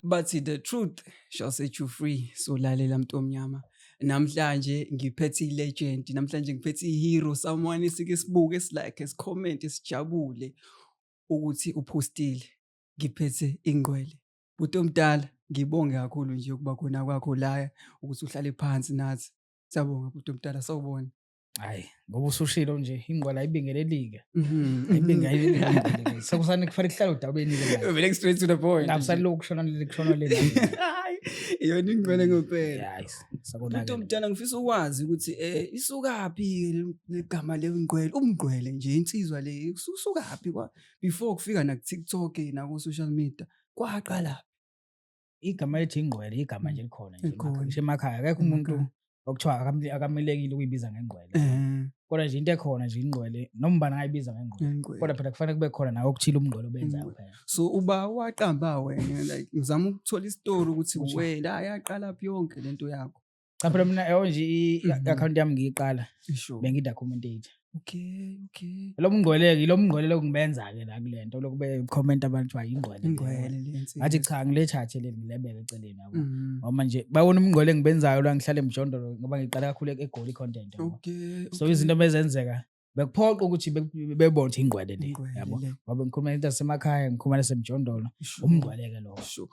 But the truth shall set you free. So lalela Mntomnyama. Namhlanje ngiphethe ilegend, namhlanje ngiphethe ihero, someone esike sibuke esilike esicomment esijabule ukuthi uphostile. Ngiphethe ingqwele. Buti omdala ngibonge kakhulu nje ukuba khona kwakho la ukuthi uhlale phansi nathi. Siyabonga buti omdala sawubona. Hayi, ngoba usushilo nje ingqwala ayibingelelike. Mhm. Ayibingelelike. Sekusane kufanele kuhlale udabeni ke. Very straight to the point. Ngabusaloku kushona le. Hayi, iyona ingqwele ngempela. Yeah, sakona. Buti omdala ngifisa ukwazi ukuthi isukaphi legama lengqwele, umngqwele nje insizwa le usukaphi before kufika na TikTok na ku social media kwaqala. Igama ethi ingqwele igama nje likhona nje Likhona. ngisho emakhaya akekho umuntu okuthiwa akamelekile ukuyibiza ngengqwele. Kodwa nje into ekhona nje ingqwele noma ubani angayibiza ngengqwele. Kodwa phela kufanele kube khona nawe okuthile umngqwele obenzayo phela. So uba waqamba wena like ngizama ukuthola istory ukuthi wena yaqala phi yonke lento yakho. Cha phela mina nje i-account yami ngiyiqala Sure. bengidocumentate. Okay. Lo mngqwele lo mngqwele lokungibenza ke la kulento lokube comment abantu ayingqwele. Ingqwele lensi. Ngathi cha ngiletshathe le ngilebeke eceleni yabo. Ngoba nje bayona umngqwele engibenzayo la ngihlale emjondolo ngoba ngiqala kakhulu eGoli content yabo. Okay. So izinto bezenzeka bekuphoqa ukuthi bebone ukuthi ingqwele le yabo. Ngoba ngikhuluma into zasemakhaya ngikhuluma nasemjondolo umngqwele ke lo. Sure.